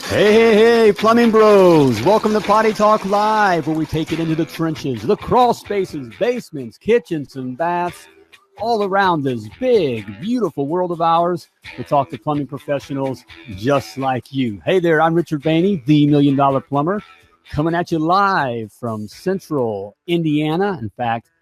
Hey, plumbing bros. Welcome to Potty Talk Live, where we take it into the trenches, the crawl spaces, basements, kitchens, and baths, all around this big, beautiful world of ours to talk to plumbing professionals just like you. Hey there, I'm Richard Behney, the $1 Million Plumber, coming at you live from Central Indiana. In fact,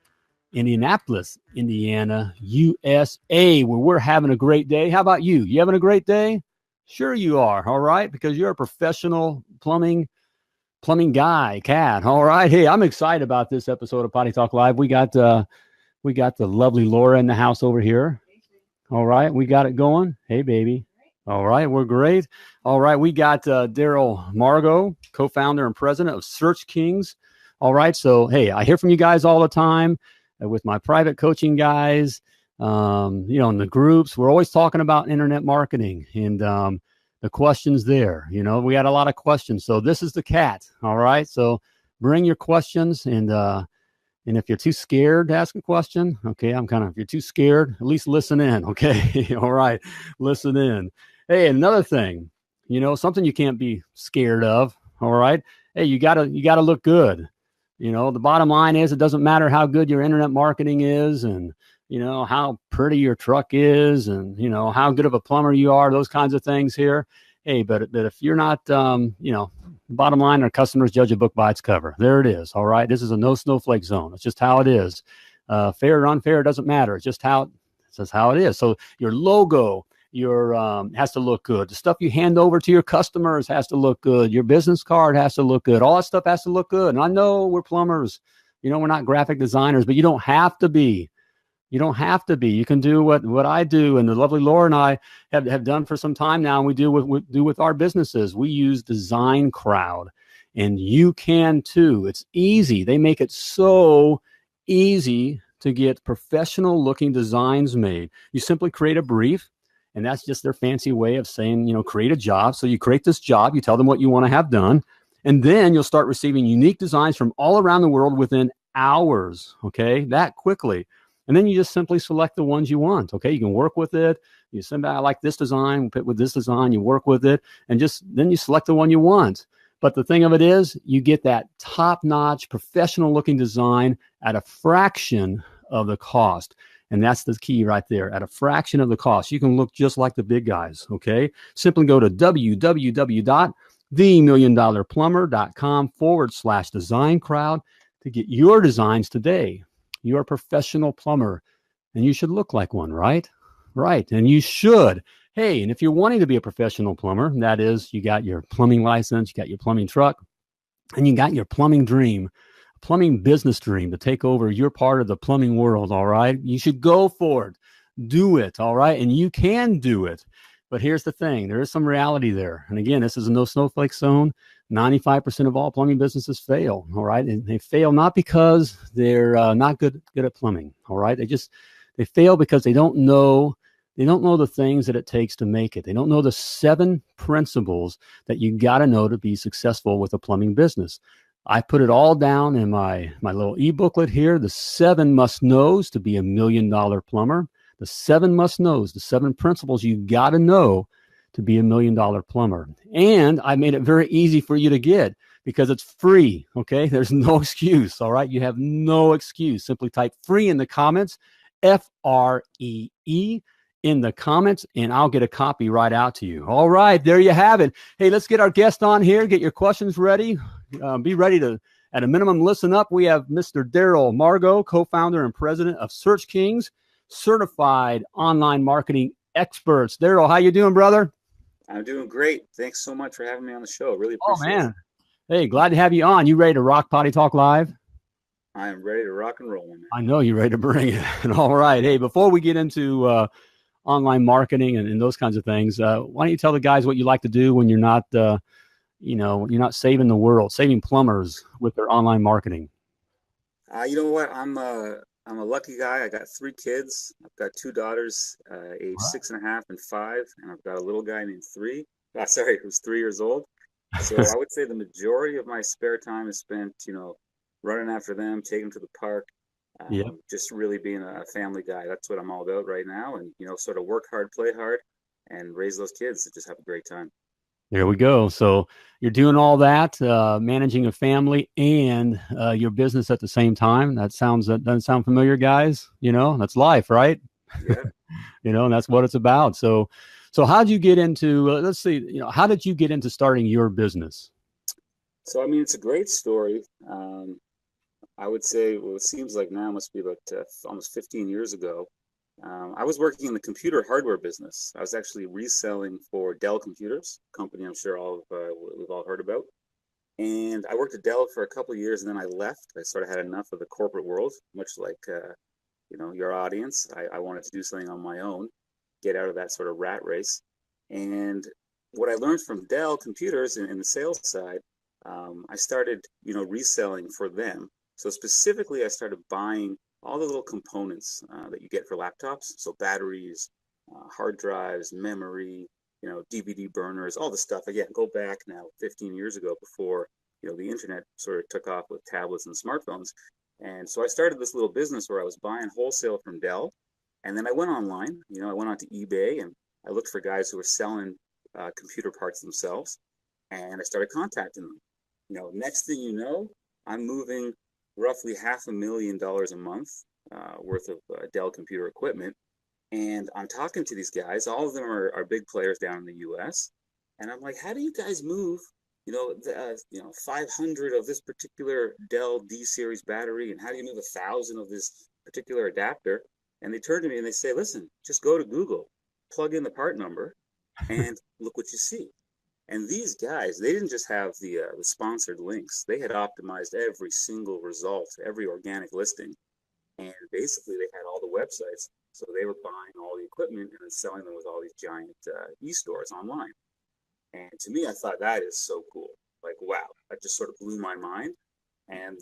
Indianapolis, Indiana, USA, where we're having a great day. How about you? You having a great day? Sure you are, all right, because you're a professional plumbing guy, cat, all right. Hey, I'm excited about this episode of Potty Talk Live. We got the lovely Laura in the house over here. All right, we got it going. Hey, baby. All right, we're great. All right, we got Darryl Margaux, co-founder and president of Search Kings. All right, so hey, I hear from you guys all the time with my private coaching guys. In the groups, we're always talking about internet marketing and the questions there. We got a lot of questions. So this is the cat. All right. So bring your questions. And if you're too scared to ask a question, okay, if you're too scared, at least listen in. Okay. All right. Listen in. Hey, another thing, something you can't be scared of. All right. Hey, you gotta look good. The bottom line is it doesn't matter how good your internet marketing is and how pretty your truck is and, how good of a plumber you are, those kinds of things here. Hey, but if you're not, bottom line, our customers judge a book by its cover. There it is. All right. This is a no snowflake zone. It's just how it is. Fair or unfair, it doesn't matter. It's just how it is. So your logo, has to look good. The stuff you hand over to your customers has to look good. Your business card has to look good. All that stuff has to look good. And I know we're plumbers, we're not graphic designers, but you don't have to be. You don't have to be. You can do what I do, and the lovely Laura and I have done for some time now, and we do with our businesses. We use Design Crowd, and you can too. It's easy. They make it so easy to get professional-looking designs made. You simply create a brief, and that's just their fancy way of saying, create a job. So you create this job, you tell them what you want to have done, and then you'll start receiving unique designs from all around the world within hours, okay, that quickly. And then you just simply select the ones you want. Okay, you can work with it. You send back, I like this design, we'll put with this design, you work with it, and then you select the one you want. But the thing of it is, you get that top-notch, professional-looking design at a fraction of the cost. And that's the key right there, at a fraction of the cost. You can look just like the big guys, okay? Simply go to www.themilliondollarplumber.com/design crowd to get your designs today. You're a professional plumber, and you should look like one, right? Right, and you should. Hey, and if you're wanting to be a professional plumber, that is, you got your plumbing license, you got your plumbing truck, and you got your plumbing dream, plumbing business dream to take over your part of the plumbing world, all right? You should go for it. Do it, all right? And you can do it. But here's the thing. There is some reality there. And again, this is a no snowflake zone. 95% of all plumbing businesses fail, all right? And they fail not because they're not good at plumbing, all right? They fail because they don't know the things that it takes to make it. They don't know the 7 principles that you got to know to be successful with a plumbing business. I put it all down in my little e-booklet here, the 7 must-knows to be $1 million plumber. The 7 must-knows, the 7 principles you got to know to be $1 million plumber. And I made it very easy for you to get because it's free, okay? There's no excuse, all right? You have no excuse. Simply type free in the comments, FREE in the comments, and I'll get a copy right out to you. All right, there you have it. Hey, let's get our guest on here. Get your questions ready. Be ready to, at a minimum, listen up. We have Mr. Darryl Margaux, co-founder and president of Search Kings, certified online marketing experts. Darryl, how you doing, brother? I'm doing great. Thanks so much for having me on the show. Really appreciate it. Oh, man. Hey, glad to have you on. You ready to rock Potty Talk Live? I am ready to rock and roll, man. I know you're ready to bring it. All right. Hey, before we get into online marketing and those kinds of things, why don't you tell the guys what you like to do when you're not, you're not saving the world, saving plumbers with their online marketing? You know what? I'm a lucky guy. I got 3 kids. I've got 2 daughters, age 6.5 and 5, and I've got a little guy named who's 3 years old. So I would say the majority of my spare time is spent, running after them, taking them to the park. Yeah. Just really being a family guy. That's what I'm all about right now. And, sort of work hard, play hard, and raise those kids to just have a great time. There we go. So you're doing all that, managing a family and your business at the same time. That doesn't sound familiar, guys. That's life, right? Yeah. And that's what it's about. So how did you get into? Let's see. How did you get into starting your business? So, I mean, it's a great story. I would say, well, it seems like now must be about almost 15 years ago. I was working in the computer hardware business. I was actually reselling for Dell Computers, a company I'm sure we've all heard about. And I worked at Dell for a couple of years, and then I left. I sort of had enough of the corporate world, much like your audience. I wanted to do something on my own, get out of that sort of rat race. And what I learned from Dell Computers in the sales side, I started reselling for them. So specifically, I started buying all the little components that you get for laptops. So batteries, hard drives, memory, DVD burners, all the stuff. Again, go back now 15 years ago before, the internet sort of took off with tablets and smartphones. And so I started this little business where I was buying wholesale from Dell. And then I went online, I went onto eBay and I looked for guys who were selling computer parts themselves. And I started contacting them. Next thing you know, I'm moving roughly $500,000 a month worth of Dell computer equipment. And I'm talking to these guys. All of them are big players down in the U.S. And I'm like, how do you guys move, 500 of this particular Dell D series battery, and how do you move 1,000 of this particular adapter? And they turn to me and they say, listen, just go to Google, plug in the part number, and look what you see. And these guys, they didn't just have the sponsored links. They had optimized every single result, every organic listing. And basically, they had all the websites. So they were buying all the equipment and then selling them with all these giant e-stores online. And to me, I thought that is so cool. Like, wow, that just sort of blew my mind. And,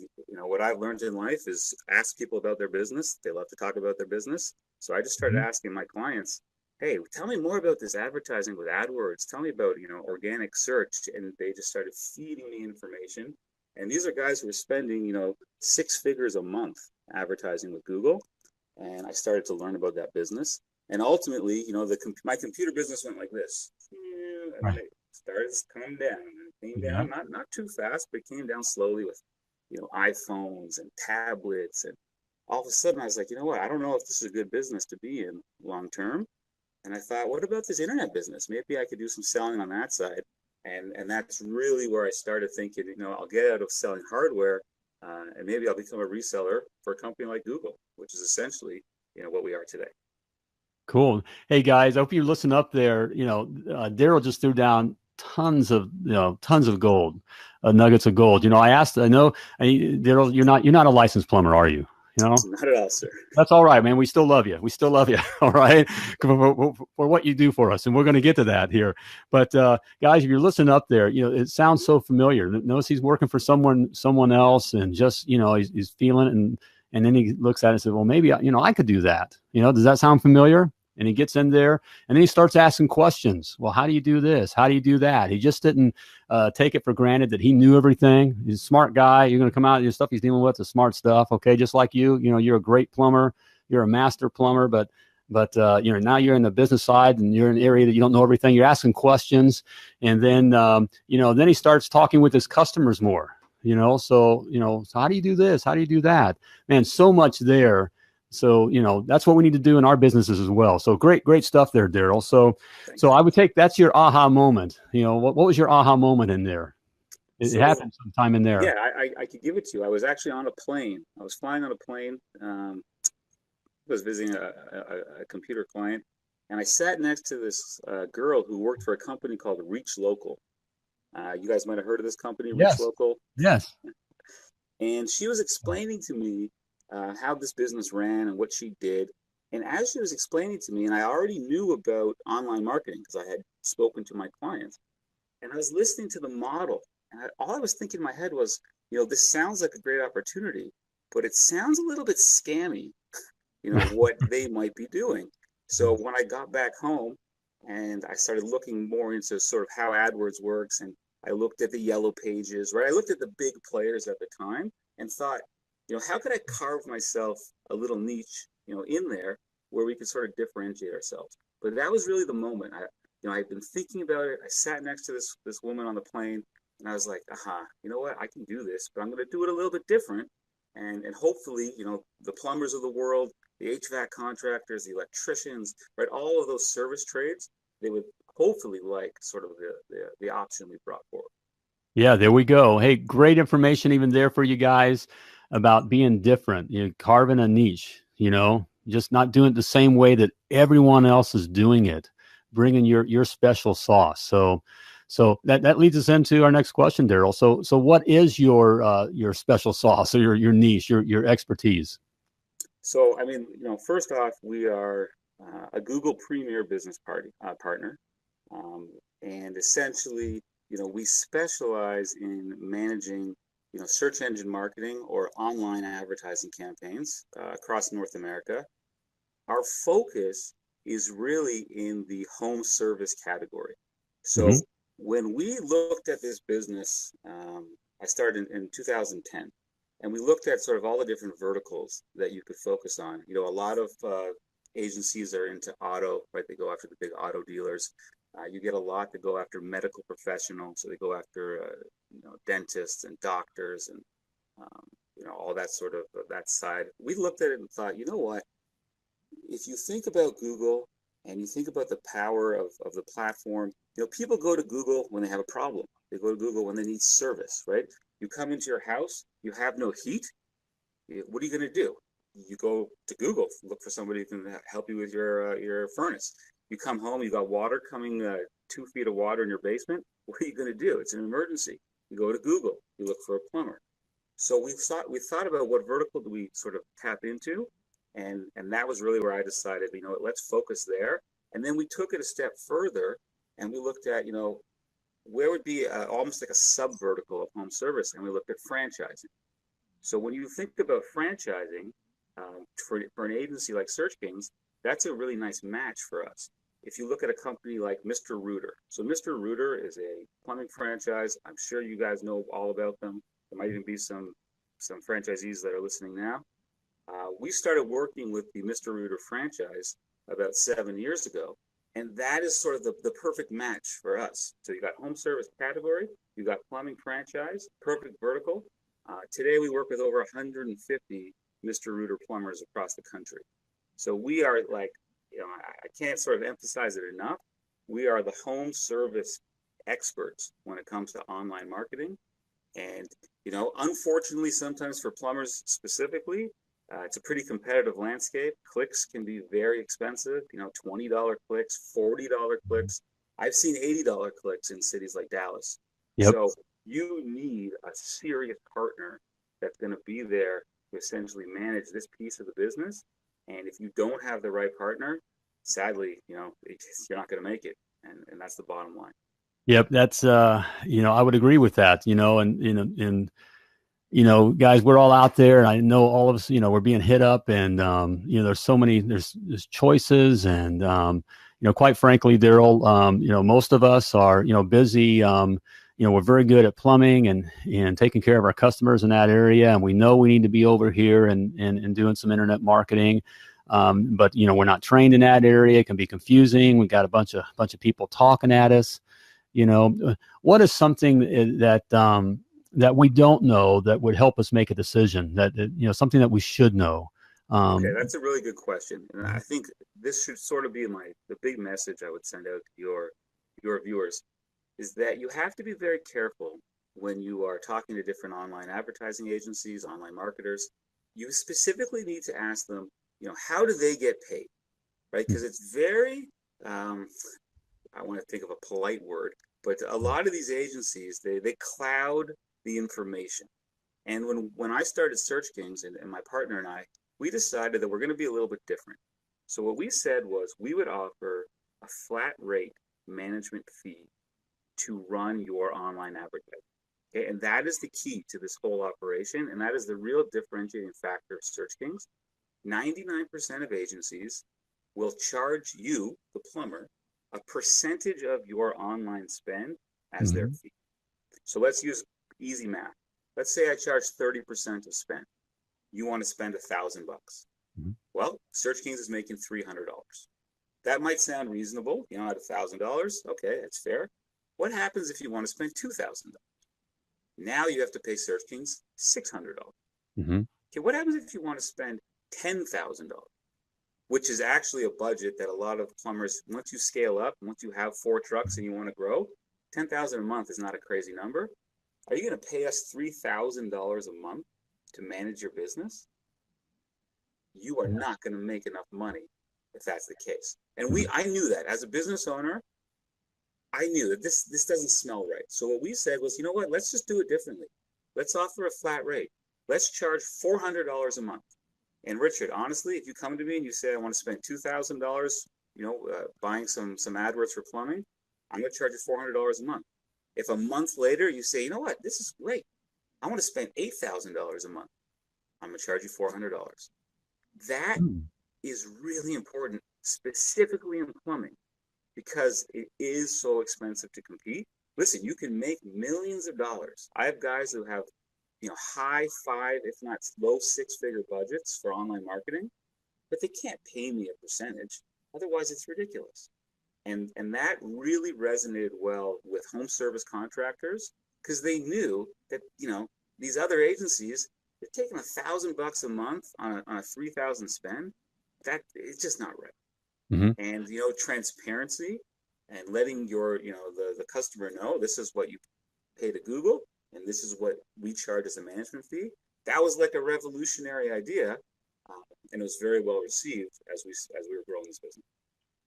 what I've learned in life is ask people about their business. They love to talk about their business. So I just started asking my clients, hey, tell me more about this advertising with AdWords. Tell me about, organic search. And they just started feeding me information. And these are guys who are spending, 6 figures a month advertising with Google. And I started to learn about that business. And ultimately, my computer business went like this. And then it started to come down. And it came down, not too fast, but it came down slowly with, iPhones and tablets. And all of a sudden, I was like, you know what? I don't know if this is a good business to be in long term. And I thought, what about this internet business? Maybe I could do some selling on that side. And that's really where I started thinking, I'll get out of selling hardware and maybe I'll become a reseller for a company like Google, which is essentially, what we are today. Cool. Hey guys, I hope you listen up there. Darryl just threw down tons of gold, nuggets of gold. Darryl, you're not a licensed plumber, are you? Not at all, sir. That's all right, man. We still love you. All right, for what you do for us, and we're going to get to that here. But guys, if you're listening up there, it sounds so familiar. Notice he's working for someone else, and just he's feeling it, and then he looks at it and says, well, maybe I could do that. Does that sound familiar? And he gets in there and then he starts asking questions. Well, how do you do this? How do you do that? He just didn't take it for granted that he knew everything. He's a smart guy. You're going to come out, your stuff he's dealing with, the smart stuff. Okay. Just like you're a great plumber. You're a master plumber, but now you're in the business side and you're in an area that you don't know everything. You're asking questions. And then, then he starts talking with his customers more, so how do you do this? How do you do that? Man, so much there. So, that's what we need to do in our businesses as well. So great stuff there, Darryl. So I would take, that's your aha moment. What was your aha moment in there? It happened sometime in there. Yeah, I could give it to you. I was actually on a plane. I was flying on a plane. I was visiting a computer client, and I sat next to this girl who worked for a company called Reach Local. You guys might have heard of this company, Yes. Reach Local. Yes. And she was explaining to me how this business ran and what she did. And as she was explaining to me, and I already knew about online marketing because I had spoken to my clients, and I was listening to the model, and all I was thinking in my head was, this sounds like a great opportunity, but it sounds a little bit scammy, what they might be doing. So when I got back home and I started looking more into sort of how AdWords works, and I looked at the yellow pages, right? I looked at the big players at the time and thought, how could I carve myself a little niche, in there where we could sort of differentiate ourselves? But that was really the moment. I've been thinking about it. I sat next to this woman on the plane, and I was like, aha, you know what? I can do this, but I'm going to do it a little bit different. And hopefully, the plumbers of the world, the HVAC contractors, the electricians, right, all of those service trades, they would hopefully like sort of the option we brought forward. Yeah, there we go. Hey, great information even there for you guys about being different, carving a niche, just not doing it the same way that everyone else is doing it, bringing your special sauce. So that leads us into our next question, Darryl. So what is your special sauce or your niche, your expertise? So, first off, we are a Google Premier Business partner, and essentially, we specialize in managing, search engine marketing or online advertising campaigns across North America. Our focus is really in the home service category. So, Mm-hmm. when we looked at this business, I started in 2010. And we looked at sort of all the different verticals that you could focus on. A lot of agencies are into auto, right? They go after the big auto dealers. You get a lot that go after medical professionals, so they go after dentists and doctors and all that sort of that side. We looked at it and thought, you know what? If you think about Google and you think about the power of the platform, people go to Google when they have a problem. They go to Google when they need service, right? You come into your house, you have no heat. What are you going to do? You go to Google, look for somebody who can help you with your furnace. You come home, you got water coming, 2 feet of water in your basement. What are you going to do? It's an emergency. You go to Google, you look for a plumber. So we thought about what vertical do we sort of tap into, and that was really where I decided, let's focus there. And then we took it a step further, and we looked at, where would be almost like a sub vertical of home service, and we looked at franchising. So when you think about franchising for an agency like Search Kings, that's a really nice match for us. If you look at a company like Mr. Rooter, so Mr. Rooter is a plumbing franchise. I'm sure you guys know all about them. There might even be some franchisees that are listening now. We started working with the Mr. Rooter franchise about 7 years ago, and that is sort of the perfect match for us. So you got home service category, you got plumbing franchise, perfect vertical. Today we work with over 150 Mr. Rooter plumbers across the country. So we are like, I can't sort of emphasize it enough. We are the home service experts when it comes to online marketing. And, unfortunately, sometimes for plumbers specifically, it's a pretty competitive landscape. Clicks can be very expensive, $20 clicks, $40 clicks. I've seen $80 clicks in cities like Dallas. Yep. So you need a serious partner that's going to be there to essentially manage this piece of the business. And if you don't have the right partner, sadly, you're not going to make it. And that's the bottom line. Yep. That's, I would agree with that, and guys, we're all out there, and I know all of us, we're being hit up, and, there's so many, there's choices, and, quite frankly, Darryl, most of us are, busy, we're very good at plumbing and taking care of our customers in that area. And we know we need to be over here and doing some internet marketing. But, we're not trained in that area. It can be confusing. We got a bunch of people talking at us. What is something that we don't know that would help us make a decision, that something that we should know? Okay, that's a really good question. And I think this should sort of be the big message I would send out to your viewers, is that you have to be very careful when you are talking to different online advertising agencies, online marketers. You specifically need to ask them, how do they get paid, right? Because it's very, I want to think of a polite word, but a lot of these agencies, they cloud the information. And when I started Search Kings, and my partner and I, we decided that we're going to be a little bit different. So what we said was we would offer a flat rate management fee to run your online advertising. Okay, and that is the key to this whole operation, and that is the real differentiating factor of Search Kings. 99% of agencies will charge you, the plumber, a percentage of your online spend as their fee. So let's use easy math. Let's say I charge 30% of spend. you want to spend $1,000. Mm-hmm. Well, Search Kings is making $300. That might sound reasonable, at $1,000. Okay, that's fair. What happens if you want to spend $2,000? Now you have to pay Search Kings $600. Mm-hmm. Okay, what happens if you want to spend $10,000? Which is actually a budget that a lot of plumbers, once you scale up, once you have 4 trucks and you want to grow, $10,000 a month is not a crazy number. Are you going to pay us $3,000 a month to manage your business? You are not going to make enough money if that's the case. And I knew that as a business owner. I knew that this doesn't smell right. So what we said was, you know what? Let's just do it differently. Let's offer a flat rate. Let's charge $400 a month. And Richard, honestly, if you come to me and you say I want to spend $2,000, buying some AdWords for plumbing, I'm going to charge you $400 a month. If a month later you say, you know what, this is great, I want to spend $8,000 a month, I'm going to charge you $400. That is really important, specifically in plumbing, because it is so expensive to compete. Listen, you can make millions of dollars. I have guys who have high 5, if not low 6-figure budgets for online marketing, but they can't pay me a percentage. Otherwise, it's ridiculous. And that really resonated well with home service contractors, because they knew that, these other agencies, they're taking $1,000 a month on a $3,000 spend. That it's just not right. Mm-hmm. And, transparency and letting your, the customer know this is what you pay to Google, and this is what we charge as a management fee. That was like a revolutionary idea, and it was very well received as we were growing this business.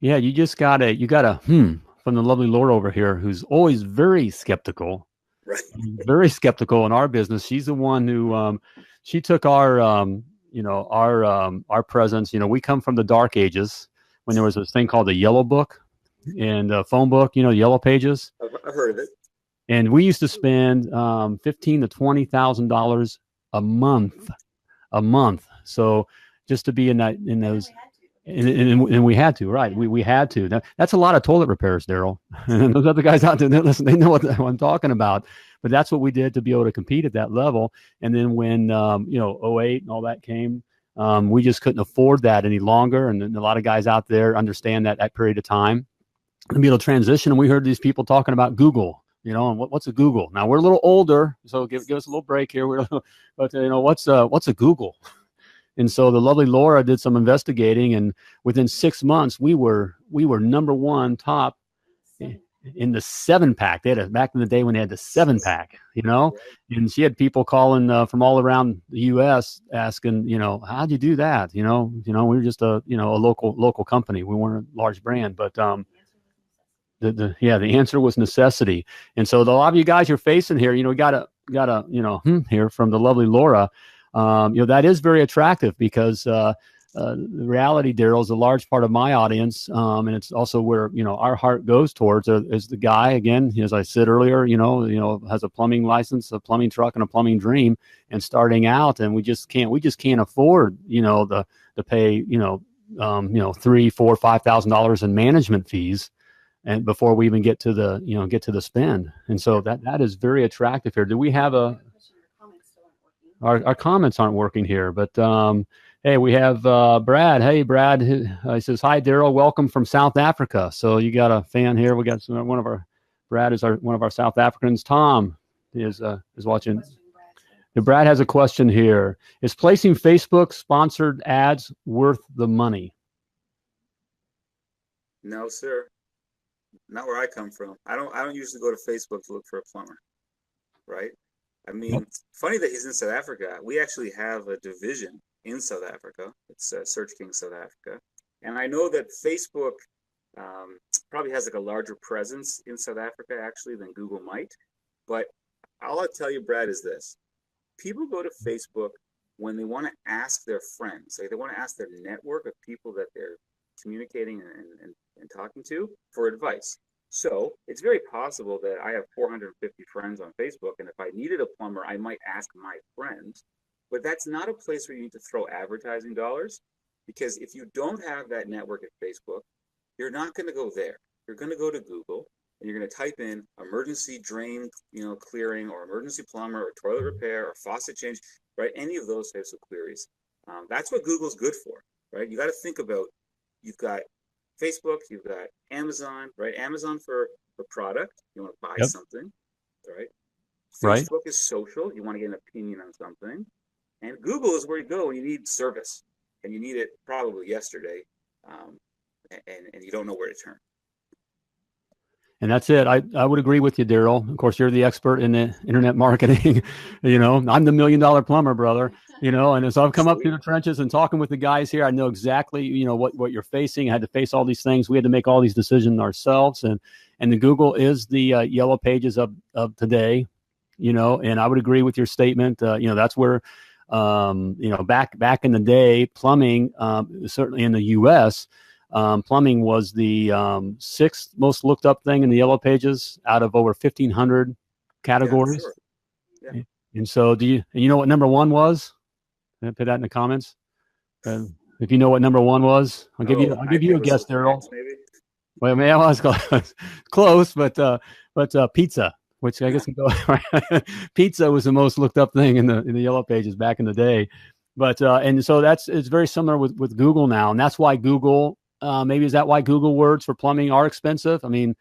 Yeah, you got a from the lovely Laura over here, who's always very skeptical. Right. Very skeptical in our business. She's the one who she took our our presence. We come from the dark ages when there was this thing called the Yellow Book and phone book. Yellow Pages. I've heard of it. And we used to spend $15,000 to $20,000 a month. So just to be in those. And we had to, right? We had to. That's a lot of toilet repairs, Darryl. And those other guys out there, listen, they know what I'm talking about. But that's what we did to be able to compete at that level. And then when 08 and all that came, we just couldn't afford that any longer. And then a lot of guys out there understand that period of time and be able to transition. And we heard these people talking about Google. And what's a Google? Now we're a little older, so give us a little break here. But what's a Google? And so the lovely Laura did some investigating, and within 6 months, we were number one top in the 7-pack. They had back in the day when they had the 7-pack, and she had people calling from all around the U.S. asking, how'd you do that? We were just a local company. We weren't a large brand, but the answer was necessity. And so a lot of you guys you're facing here, we gotta hear from the lovely Laura. That is very attractive because the reality, Darryl, is a large part of my audience, and it's also where our heart goes towards. Is the guy, again, as I said earlier, has a plumbing license, a plumbing truck, and a plumbing dream, and starting out, and we just can't afford to pay $3,000, $4,000, $5,000 in management fees, and before we even get to the spend. And so that is very attractive here. Do we have Our comments aren't working here, but hey, we have Brad. Hey, Brad. He says, "Hi, Darryl. Welcome from South Africa." So you got a fan here. We got Brad is one of our South Africans. Tom is watching. Brad has a question here. Is placing Facebook sponsored ads worth the money? No, sir. Not where I come from. I don't usually go to Facebook to look for a plumber, right? I mean, funny that he's in South Africa. We actually have a division in South Africa. It's Search King South Africa. And I know that Facebook probably has like a larger presence in South Africa actually than Google might. But all I'll tell you, Brad, is this. People go to Facebook when they want to ask their friends. Like they want to ask their network of people that they're communicating and talking to for advice. So it's very possible that I have 450 friends on Facebook, and if I needed a plumber, I might ask my friends. But that's not a place where you need to throw advertising dollars, because if you don't have that network at Facebook, you're not going to go there. You're going to go to Google, and you're going to type in emergency drain, clearing, or emergency plumber, or toilet repair, or faucet change, right? Any of those types of queries. That's what Google's good for, right? You got to think about, you've got Facebook, you've got Amazon, right? Amazon for product, you want to buy something, right? Right. Facebook is social, you want to get an opinion on something. And Google is where you go when you need service, and you need it probably yesterday, and you don't know where to turn. And that's it. I would agree with you, Darryl. Of course, you're the expert in the internet marketing. I'm the $1 million plumber, brother. And as I've come up through the trenches and talking with the guys here, I know exactly, what you're facing. I had to face all these things. We had to make all these decisions ourselves. And the Google is the yellow pages of today, and I would agree with your statement. That's where, back in the day, plumbing, certainly in the U.S., plumbing was the sixth most looked up thing in the yellow pages out of over 1,500 categories. Yeah, sure. Yeah. And so you know what number one was? Put that in the comments. If you know what number one was, I'll give you a guess, Darryl. Well, man, I was close, but pizza, which I guess can go. Pizza was the most looked up thing in the yellow pages back in the day. But and so it's very similar with Google now, and that's why Google. Maybe is that why Google words for plumbing are expensive? I mean,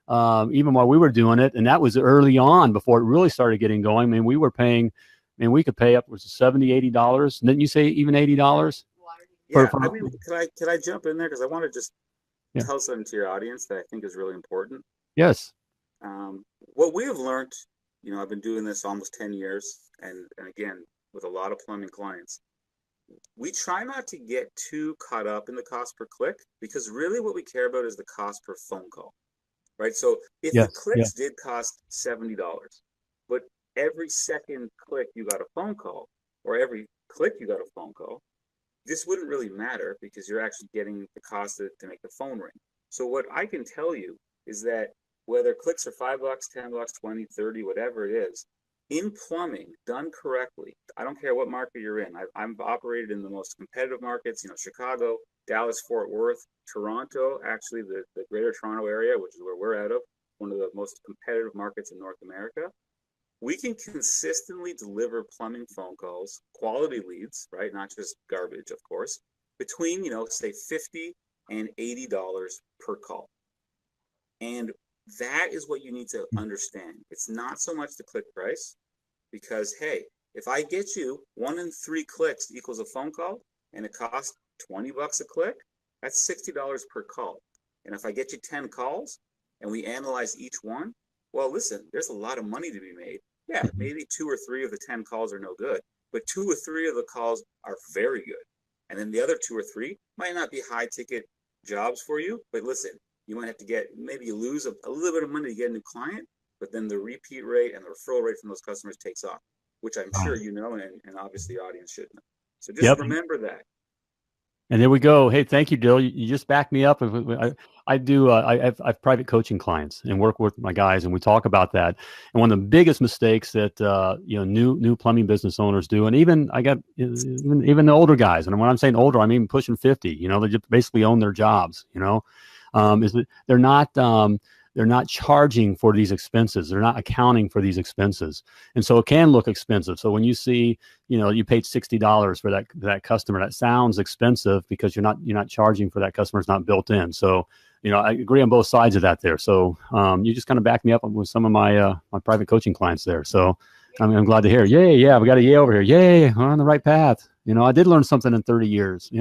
even while we were doing it, and that was early on before it really started getting going. I mean, we were paying. I mean, we could pay upwards of $70, $80. Didn't you say even $80? Yeah. I mean, can I jump in there, because I want to just tell something to your audience that I think is really important. Yes. What we have learned, I've been doing this almost 10 years, and again with a lot of plumbing clients. We try not to get too caught up in the cost per click, because really what we care about is the cost per phone call, right? So if the clicks did cost $70, but every second click you got a phone call, or every click you got a phone call, this wouldn't really matter, because you're actually getting the cost to make the phone ring. So what I can tell you is that whether clicks are $5, $10, 20, 30, whatever it is, in plumbing, done correctly, I don't care what market you're in. I've operated in the most competitive markets, Chicago, Dallas, Fort Worth, Toronto, actually the greater Toronto area, which is where we're out of, one of the most competitive markets in North America. We can consistently deliver plumbing phone calls, quality leads, right? Not just garbage, of course, between, say $50 and $80 per call. And that is what you need to understand. It's not so much the click price, because, hey, if I get you 1 in 3 clicks equals a phone call, and it costs $20 a click, that's $60 per call. And if I get you 10 calls and we analyze each one, well, listen, there's a lot of money to be made. Yeah, maybe 2 or 3 of the 10 calls are no good, but 2 or 3 of the calls are very good. And then the other 2 or 3 might not be high ticket jobs for you, but listen, you might have to maybe you lose a little bit of money to get a new client, but then the repeat rate and the referral rate from those customers takes off, which I'm sure and obviously the audience should know. So just remember that. And there we go. Hey, thank you, Dill. You just backed me up. I do. I have private coaching clients and work with my guys, and we talk about that. And one of the biggest mistakes that new plumbing business owners do, and even I got even the older guys, and when I'm saying older, I mean pushing 50. They just basically own their jobs. Is that they're not charging for these expenses. They're not accounting for these expenses. And so it can look expensive. So when you see, you paid $60 for that customer, that sounds expensive because you're not charging for that customer. It's not built in. So, I agree on both sides of that there. So you just kind of backed me up with some of my private coaching clients there. So I'm glad to hear. Yay. Yeah. We got a yay over here. Yay. We're on the right path. I did learn something in 30 years,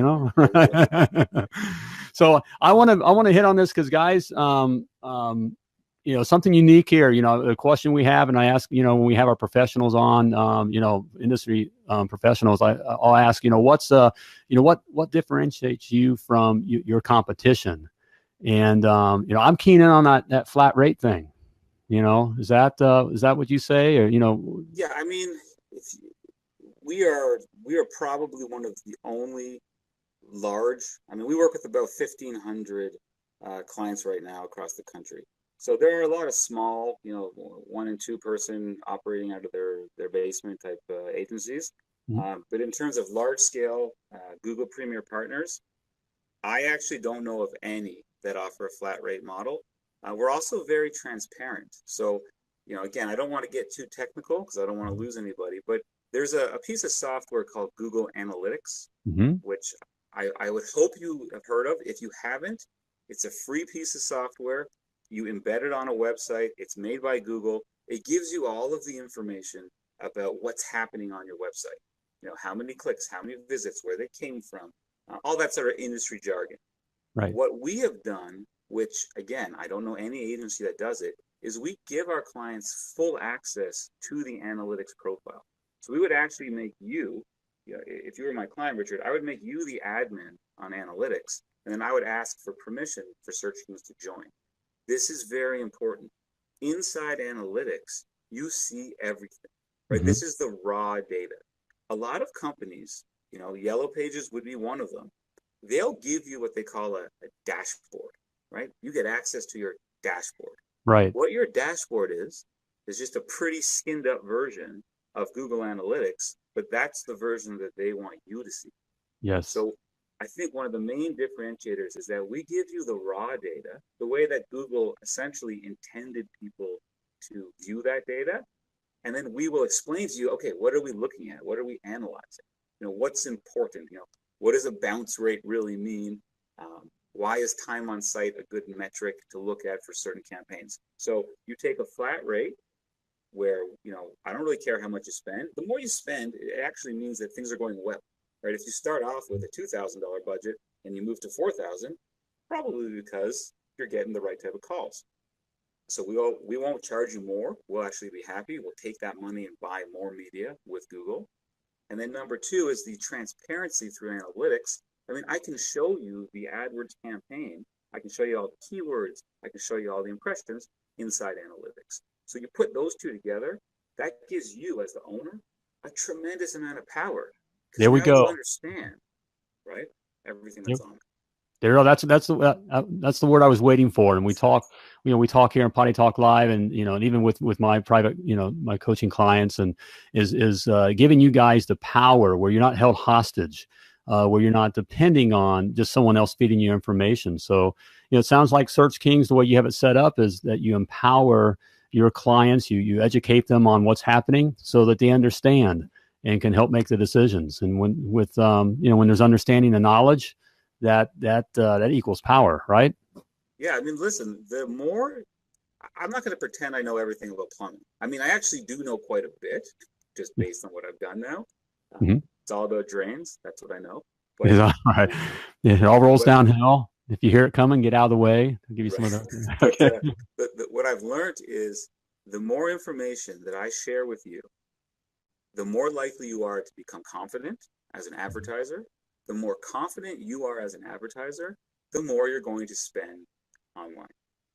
So I want to hit on this because guys, something unique here, the question we have, and I ask, when we have our professionals on, industry professionals, I'll ask, what differentiates you from your competition? And, I'm keen in on that flat rate thing. Is that what you say? Or, Yeah, I mean, we are probably one of the only we work with about 1,500 clients right now across the country. So there are a lot of small, 1 and 2 person operating out of their basement type agencies. Mm-hmm. But in terms of large scale Google Premier partners, I actually don't know of any that offer a flat rate model. We're also very transparent. So, again, I don't want to get too technical because I don't want to lose anybody, but there's a piece of software called Google Analytics, which I would hope you have heard of. If you haven't, it's a free piece of software. You embed it on a website. It's made by Google. It gives you all of the information about what's happening on your website. You know, how many clicks, how many visits, where they came from, all that sort of industry jargon. Right. What we have done, which again, I don't know any agency that does it, is we give our clients full access to the analytics profile. So we would actually make you, if you were my client, Richard, I would make you the admin on analytics, and then I would ask for permission for search teams to join. This is very important. Inside analytics, you see everything, right? This is the raw data. A lot of companies, Yellow Pages would be one of them. They'll give you what they call a dashboard, right? You get access to your dashboard. Right. What your dashboard is just a pretty skinned up version of Google Analytics, but that's the version that they want you to see. Yes. So I think one of the main differentiators is that we give you the raw data, the way that Google essentially intended people to view that data. And then we will explain to you, okay, what are we looking at? What are we analyzing? What's important? What does a bounce rate really mean? Why is time on site a good metric to look at for certain campaigns? So you take a flat rate where, I don't really care how much you spend. The more you spend, it actually means that things are going well, right? If you start off with a $2,000 budget and you move to $4,000, probably because you're getting the right type of calls. So we won't charge you more. We'll actually be happy. We'll take that money and buy more media with Google. And then number two is the transparency through analytics. I mean, I can show you the AdWords campaign. I can show you all the keywords. I can show you all the impressions inside analytics. So you put those two together, that gives you as the owner a tremendous amount of power. There we go. You understand, right? Everything that's on. Darryl, that's the word I was waiting for. And we talk here on Potty Talk Live, and and even with my private, my coaching clients, and is giving you guys the power where you're not held hostage, where you're not depending on just someone else feeding you information. So it sounds like Search Kings, the way you have it set up, is that you empower your clients, you educate them on what's happening so that they understand and can help make the decisions. And when there's understanding and knowledge, that equals power, right? Yeah, I mean, listen, I'm not going to pretend I know everything about plumbing. I mean, I actually do know quite a bit, just based on what I've done now. It's all about drains. That's what I know. But, all right. Yeah, it all rolls downhill. If you hear it coming, get out of the way. I'll give you some of that. Okay. What I've learned is the more information that I share with you, the more likely you are to become confident as an advertiser. The more confident you are as an advertiser, the more you're going to spend online.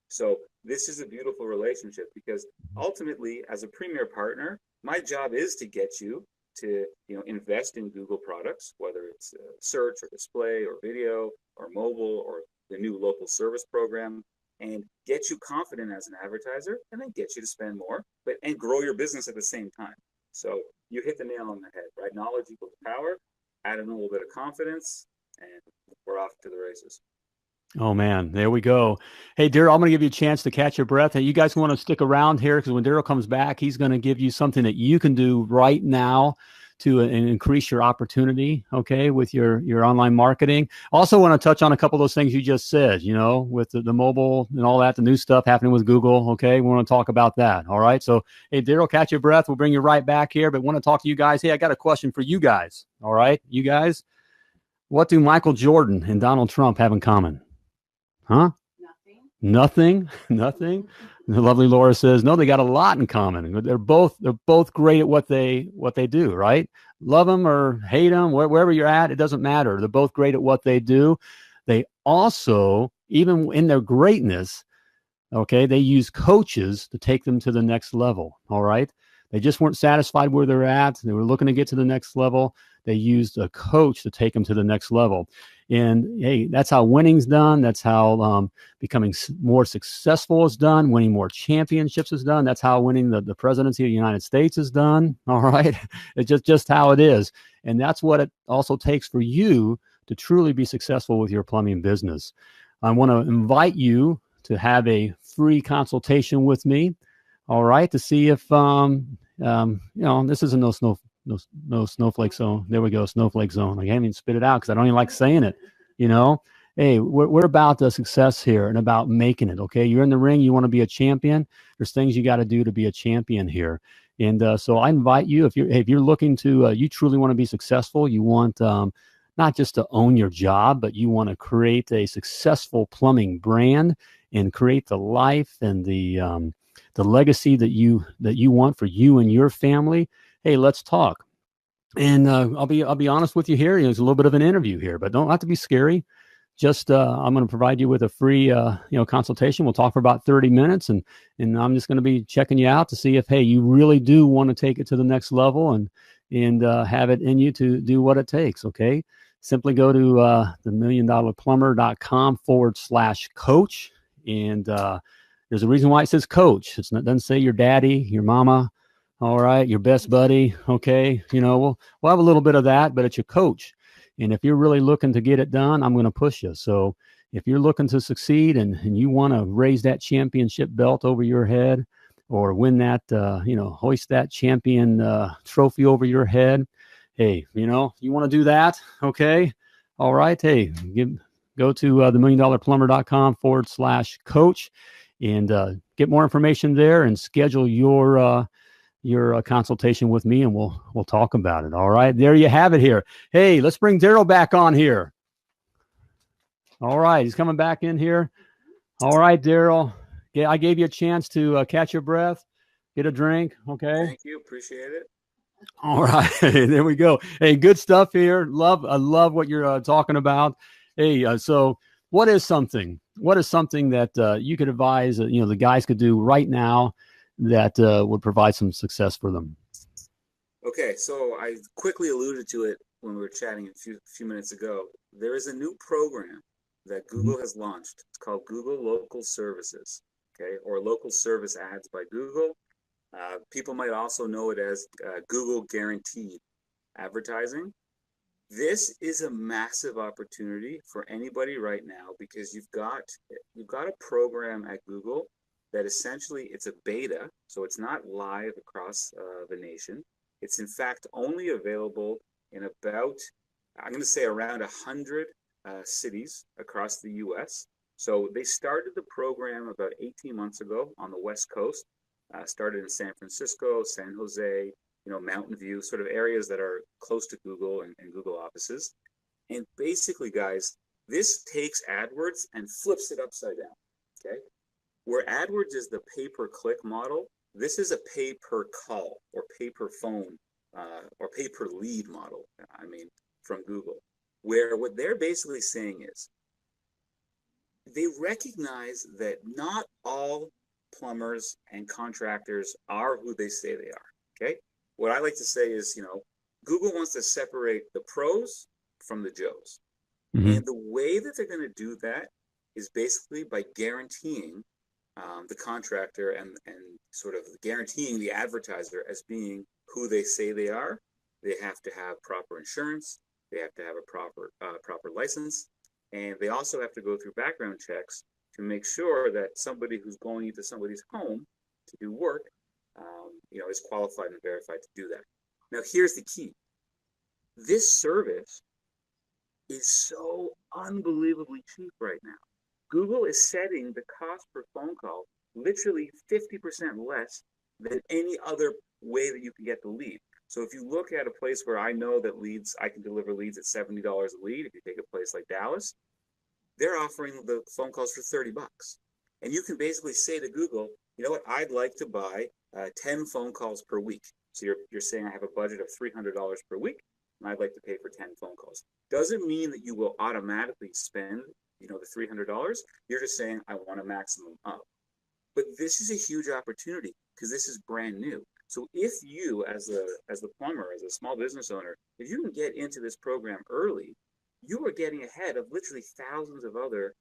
So this is a beautiful relationship, because ultimately, as a premier partner, my job is to get you to invest in Google products, whether it's search or display or video or mobile or the new local service program, and get you confident as an advertiser, and then get you to spend more, and grow your business at the same time. So you hit the nail on the head, right? Knowledge equals power. Add in a little bit of confidence, and we're off to the races. Oh, man. There we go. Hey, Darryl, I'm going to give you a chance to catch your breath. Hey, you guys want to stick around here, because when Darryl comes back, he's going to give you something that you can do right now to increase your opportunity, okay, with your online marketing. Also want to touch on a couple of those things you just said, with the mobile and all that, the new stuff happening with Google, okay? We want to talk about that, all right? So, hey, Darryl, catch your breath. We'll bring you right back here, but want to talk to you guys. Hey, I got a question for you guys, all right? You guys, what do Michael Jordan and Donald Trump have in common? Huh? Nothing. The lovely Laura says, no, they got a lot in common. They're both great at what they do, right? Love them or hate them, wherever you're at, it doesn't matter. They're both great at what they do. They also, even in their greatness, okay, they use coaches to take them to the next level, all right? They just weren't satisfied where they're at. They were looking to get to the next level. They used a coach to take them to the next level. And hey, that's how winning's done. That's how becoming more successful is done. Winning more championships is done. That's how winning the presidency of the United States is done. All right. It's just how it is. And that's what it also takes for you to truly be successful with your plumbing business. I want to invite you to have a free consultation with me. All right. To see if, this isn't no snowflake zone. There we go, snowflake zone. I can't even spit it out because I don't even like saying it. Hey, we're about the success here and about making it. Okay, you're in the ring. You want to be a champion. There's things you got to do to be a champion here. And so I invite you, if you're looking to, you truly want to be successful. You want not just to own your job, but you want to create a successful plumbing brand and create the life and the legacy that you want for you and your family. Hey, let's talk. And I'll be honest with you here. There's a little bit of an interview here, but don't have to be scary. Just I'm going to provide you with a free consultation. We'll talk for about 30 minutes, and I'm just going to be checking you out to see if, hey, you really do want to take it to the next level and have it in you to do what it takes. Okay, simply go to themilliondollarplumber.com/coach, and there's a reason why it says coach. It doesn't say your daddy, your mama, all right, your best buddy. Okay, we'll have a little bit of that, but it's your coach. And if you're really looking to get it done, I'm going to push you. So if you're looking to succeed and you want to raise that championship belt over your head or win that, hoist that champion trophy over your head, hey, you want to do that? Okay. All right. Hey, go to themilliondollarplumber.com/coach and get more information there and schedule your consultation with me, and we'll talk about it. All right, there you have it here. Hey, let's bring Darryl back on here. All right, he's coming back in here. All right, Darryl, I gave you a chance to catch your breath, get a drink. Okay, thank you, appreciate it. All right, there we go. Hey, good stuff here. I love what you're talking about. Hey, so what is something that you could advise the guys could do right now that would provide some success for them? Okay, so I quickly alluded to it when we were chatting a few minutes ago. There is a new program that Google has launched. It's called Google Local Services, okay, or Local Service Ads by Google. People might also know it as Google Guaranteed Advertising. This is a massive opportunity for anybody right now because you've got a program at Google that essentially it's a beta, so it's not live across the nation. It's in fact only available in about, I'm going to say around 100 cities across the U.S. So they started the program about 18 months ago on the West Coast, started in San Francisco, San Jose, Mountain View, sort of areas that are close to Google and Google offices. And basically, guys, this takes AdWords and flips it upside down, okay? Where AdWords is the pay-per-click model, this is a pay-per-call or pay-per-phone or pay-per-lead model, from Google, where what they're basically saying is they recognize that not all plumbers and contractors are who they say they are, okay? What I like to say is, Google wants to separate the pros from the Joes. Mm-hmm. And the way that they're going to do that is basically by guaranteeing the contractor and sort of guaranteeing the advertiser as being who they say they are. They have to have proper insurance. They have to have a proper license. And they also have to go through background checks to make sure that somebody who's going into somebody's home to do work, is qualified and verified to do that. Now, here's the key. This service is so unbelievably cheap right now. Google is setting the cost per phone call literally 50% less than any other way that you can get the lead. So if you look at a place where I know that I can deliver leads at $70 a lead, if you take a place like Dallas, they're offering the phone calls for $30. And you can basically say to Google, you know what, I'd like to buy 10 phone calls per week. So you're saying I have a budget of $300 per week, and I'd like to pay for 10 phone calls. Doesn't mean that you will automatically spend, the $300. You're just saying I want a maximum of. But this is a huge opportunity because this is brand new. So if you, as the plumber, as a small business owner, if you can get into this program early, you are getting ahead of literally thousands of other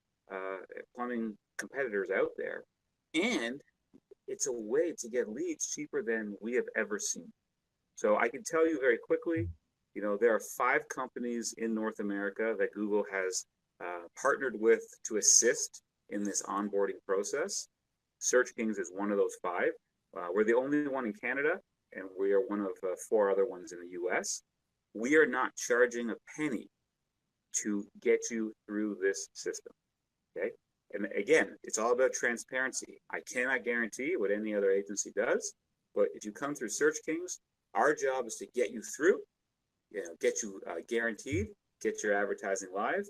plumbing competitors out there. And it's a way to get leads cheaper than we have ever seen. So I can tell you very quickly, there are 5 companies in North America that Google has partnered with to assist in this onboarding process. Search Kings is one of those 5. We're the only one in Canada. and we are one of 4 other ones in the U.S. We are not charging a penny to get you through this system. Okay. And again, it's all about transparency. I cannot guarantee what any other agency does, but if you come through Search Kings, our job is to get you through, get you guaranteed, get your advertising live,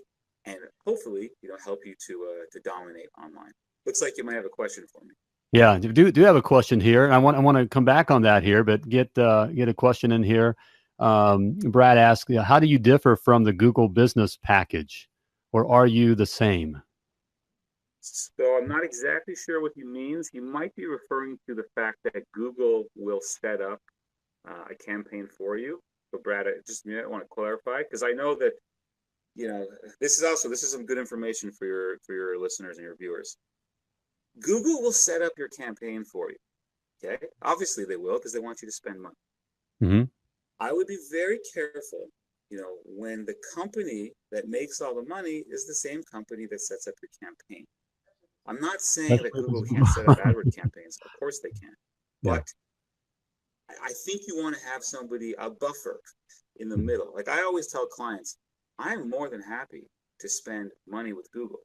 and hopefully, help you to dominate online. Looks like you might have a question for me. Yeah, do have a question here, and I want to come back on that here, but get a question in here. Brad asks, how do you differ from the Google Business package, or are you the same? So I'm not exactly sure what he means. He might be referring to the fact that Google will set up a campaign for you. So Brad, I want to clarify, because I know that this is some good information for your listeners and your viewers. Google will set up your campaign for you. Okay, obviously they will, because they want you to spend money. Mm-hmm. I would be very careful, when the company that makes all the money is the same company that sets up your campaign. I'm not saying that Google can't set up AdWord campaigns. Of course they can. But I think you want to have a buffer in the middle. Like I always tell clients, I'm more than happy to spend money with Google.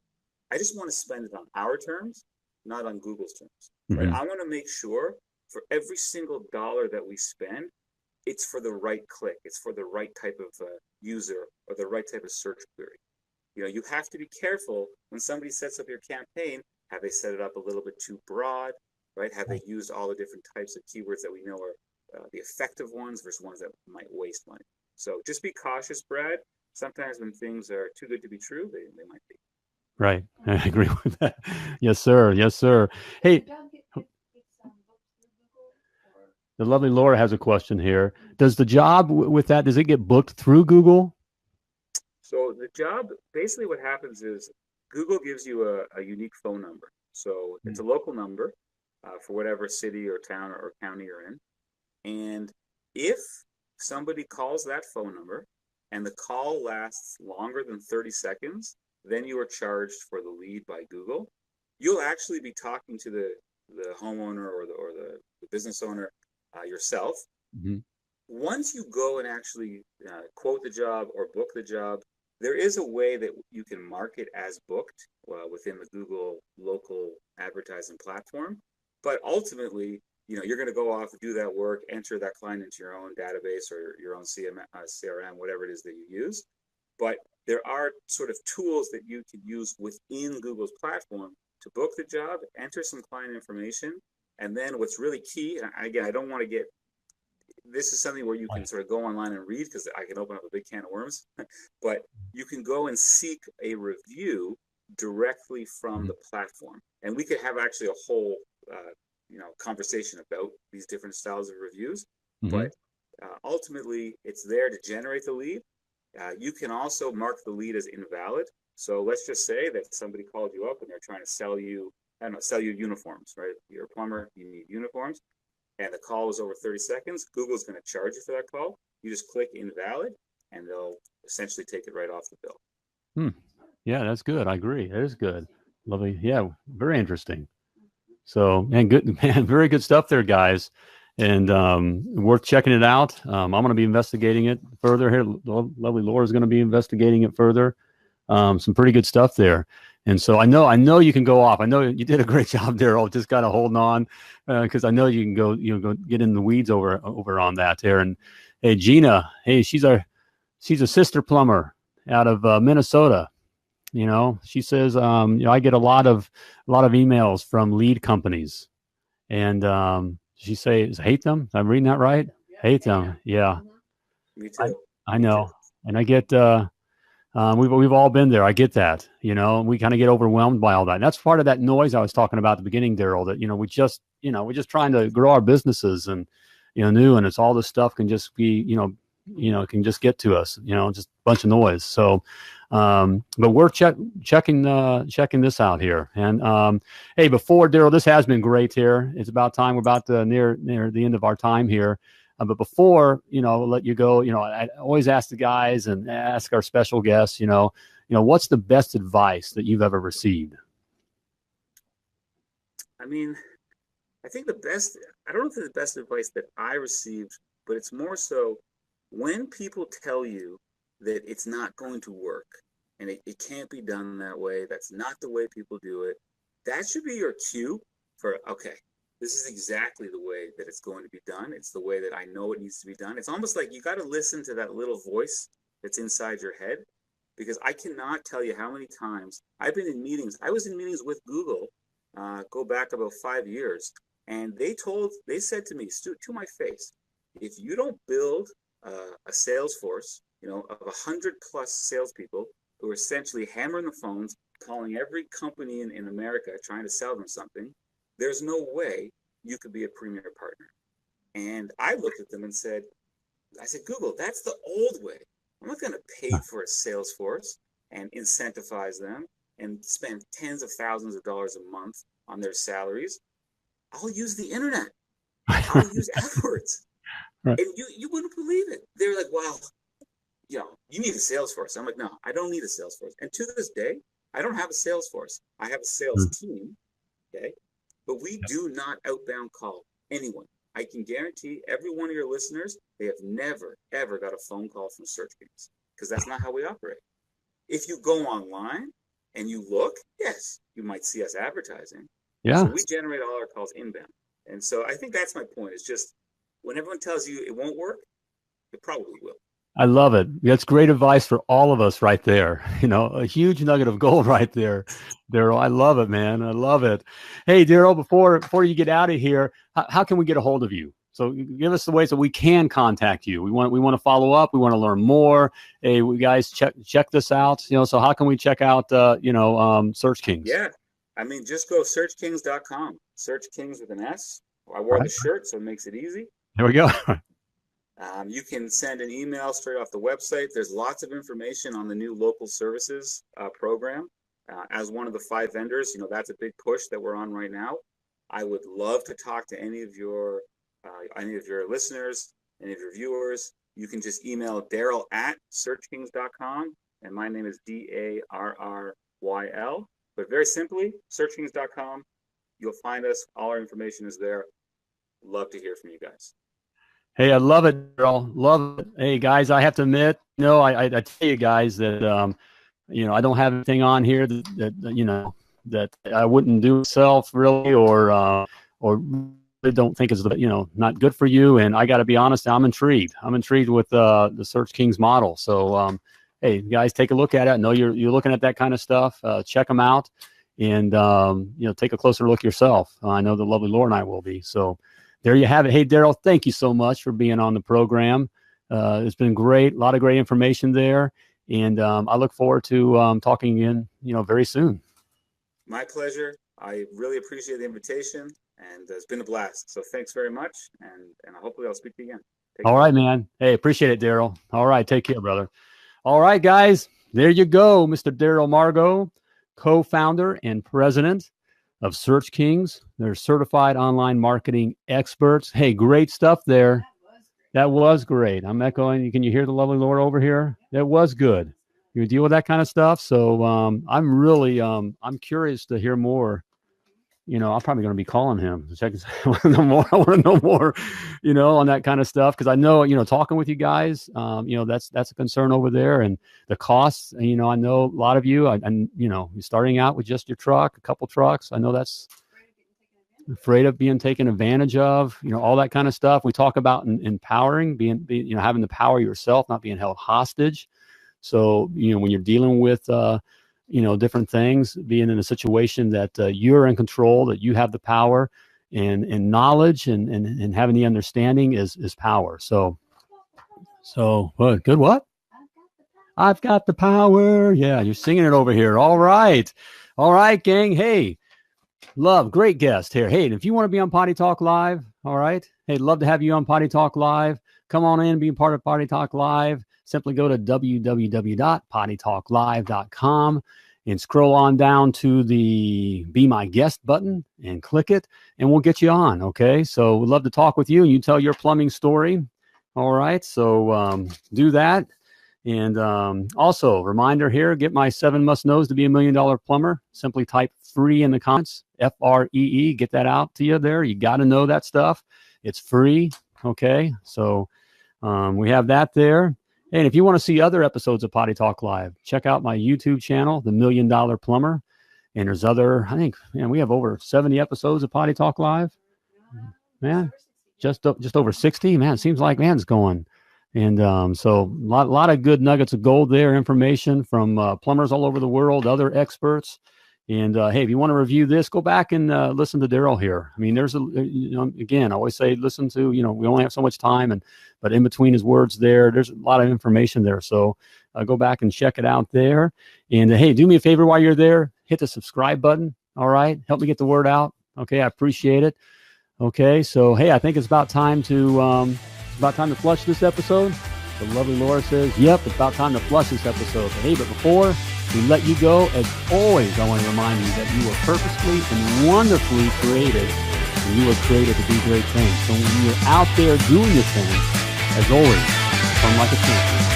I just want to spend it on our terms, not on Google's terms. Right? I want to make sure for every single dollar that we spend, it's for the right click. It's for the right type of user or the right type of search query. You have to be careful when somebody sets up your campaign. Have they set it up a little bit too broad, right? Have they used all the different types of keywords that we know are the effective ones versus ones that might waste money? So just be cautious, Brad. Sometimes when things are too good to be true, they might be. Right. I agree with that. Yes, sir. Yes, sir. Hey, the lovely Laura has a question here. Does the job with that, does it get booked through Google? So the job, basically what happens is Google gives you a unique phone number. So it's a local number for whatever city or town or county you're in. And if somebody calls that phone number and the call lasts longer than 30 seconds, then you are charged for the lead by Google. You'll actually be talking to the homeowner or the business owner yourself. Mm-hmm. Once you go and actually quote the job or book the job, there is a way that you can mark it as booked within the Google local advertising platform. But ultimately, you're going to go off and do that work, enter that client into your own database or your own CRM, whatever it is that you use. But there are sort of tools that you can use within Google's platform to book the job, enter some client information, and then what's really key, and again, I don't want to get, this is something where you can sort of go online and read, because I can open up a big can of worms, but you can go and seek a review directly from the platform. And we could have actually a whole conversation about these different styles of reviews, but ultimately it's there to generate the lead. You can also mark the lead as invalid. So let's just say that somebody called you up and they're trying to sell you uniforms, right? You're a plumber, you need uniforms, and the call is over 30 seconds. Google's going to charge you for that call. You just click invalid, and they'll essentially take it right off the bill. Yeah, that's good. I agree. It is good. Lovely. Yeah, very interesting. So, man, good, man, very good stuff there, guys. And worth checking it out. I'm going to be investigating it further here. Lovely Laura's going to be investigating it further. Some pretty good stuff there. And so I know you can go off. I know you did a great job, Darryl. Just got to hold on, because I know you can go get in the weeds over on that there. And hey, Gina, hey, she's a sister plumber out of Minnesota. She says, I get a lot of emails from lead companies, and she says, hate them. I'm reading that right? Yeah, hate them. Yeah. Me too. I know. And I get, we've all been there. I get that, we kind of get overwhelmed by all that. And that's part of that noise I was talking about at the beginning, Darryl, that, we're just trying to grow our businesses and, new, and it's all this stuff can just be, can just get to us, just a bunch of noise. So, but we're checking this out here. And, hey, before Darryl, this has been great here. It's about time. We're about to near the end of our time here. But before, I'll let you go, I always ask the guys and ask our special guests, what's the best advice that you've ever received? I mean, I think the best, I don't know if it's the best advice that I received, but it's more so when people tell you that it's not going to work and it can't be done that way, that's not the way people do it, that should be your cue for, okay, this is exactly the way that it's going to be done. It's the way that I know it needs to be done. It's almost like you got to listen to that little voice that's inside your head, because I cannot tell you how many times I've been in meetings. I was in meetings with Google, go back about 5 years, and they said to me, Stu, to my face, if you don't build a sales force, of 100+ salespeople who are essentially hammering the phones, calling every company in America, trying to sell them something, there's no way you could be a premier partner. And I looked at them and said, Google, that's the old way. I'm not going to pay for a sales force and incentivize them and spend tens of thousands of dollars a month on their salaries. I'll use the internet. I'll use AdWords. Right. And you wouldn't believe it. They're like, well, you need a sales force. I'm like, no, I don't need a sales force. And to this day, I don't have a sales force. I have a sales team, okay? But we do not outbound call anyone. I can guarantee every one of your listeners, they have never, ever got a phone call from Search Kings, because that's not how we operate. If you go online and you look, yes, you might see us advertising. Yeah. So we generate all our calls inbound. And so I think that's my point. It's just when everyone tells you it won't work, it probably will. I love it. That's great advice for all of us right there. A huge nugget of gold right there, Darryl. I love it, man. I love it. Hey, Darryl, before you get out of here, how can we get a hold of you? So give us the ways that we can contact you. We want to follow up. We want to learn more. Hey, we guys check this out. So how can we check out Search Kings? Yeah. Just go searchkings.com. Search Kings with an S. I wore the shirt, so it makes it easy. There we go. You can send an email straight off the website. There's lots of information on the new local services program. As one of the 5 vendors, that's a big push that we're on right now. I would love to talk to any of your listeners, any of your viewers. You can just email Darryl at searchkings.com, and my name is Darryl. But very simply, searchkings.com. You'll find us. All our information is there. Love to hear from you guys. Hey, I love it, Darryl. Love it. Hey, guys, I have to admit, I tell you guys that, I don't have anything on here that I wouldn't do myself really, or really don't think is, not good for you. And I got to be honest, I'm intrigued. I'm intrigued with the Search Kings model. So, hey, guys, take a look at it. I know you're looking at that kind of stuff. Check them out, and take a closer look yourself. I know the lovely Laura and I will be. So. There you have it. Hey, Darryl, thank you so much for being on the program. It's been great. A lot of great information there. And I look forward to talking again, very soon. My pleasure. I really appreciate the invitation, and it's been a blast. So thanks very much. And hopefully I'll speak to you again. All right, man. Hey, appreciate it, Darryl. All right. Take care, brother. All right, guys. There you go. Mr. Darryl Margaux, co-founder and president of Search Kings. They're certified online marketing experts. Hey, great stuff there. That was great. I'm echoing. Can you hear the lovely Lord over here? That was good. You deal with that kind of stuff. So I'm really, I'm curious to hear more. I'm probably going to be calling him. I want to know more. I want to know more, on that kind of stuff. Because I know, talking with you guys, that's a concern over there. And the costs, I know a lot of you, you're starting out with just your truck, a couple trucks. I know that's afraid of being taken advantage of, all that kind of stuff. We talk about empowering, being, having the power yourself, not being held hostage. So, when you're dealing with, different things, being in a situation that you're in control, that you have the power, and knowledge and having the understanding is power. So what? Good. What? I've got the power. Yeah. You're singing it over here. All right, gang. Hey, great guest here. Hey, if you want to be on Potty Talk Live, all right. Hey, love to have you on Potty Talk Live. Come on in, be a part of Potty Talk Live. Simply go to www.pottytalklive.com and scroll on down to the Be My Guest button and click it, and we'll get you on, okay? So we'd love to talk with you, and you tell your plumbing story, all right? So do that. And also, reminder here, get my 7 must-knows to be $1 million plumber. Simply type free in the comments, FREE. Get that out to you there. You got to know that stuff. It's free. Okay. So we have that there. And if you want to see other episodes of Potty Talk Live, check out my YouTube channel, The $1 Million Plumber. And there's other, I think, man, we have over 70 episodes of Potty Talk Live. Man, just over 60. Man, it seems like, man, it's going. And so a lot of good nuggets of gold there, information from plumbers all over the world, other experts. And hey, if you want to review this, go back and listen to Darryl here. I mean, there's again, I always say, listen to, we only have so much time, but in between his words there's a lot of information there. So go back and check it out there. And hey, do me a favor while you're there, hit the subscribe button. All right. Help me get the word out. Okay. I appreciate it. Okay. So, hey, I think it's about time to flush this episode. The lovely Laura says, yep, it's about time to flush this episode. But hey, but before we let you go, as always, I want to remind you that you were purposefully and wonderfully created, and you were created to do great things. So when you're out there doing your thing, as always, run like a champion.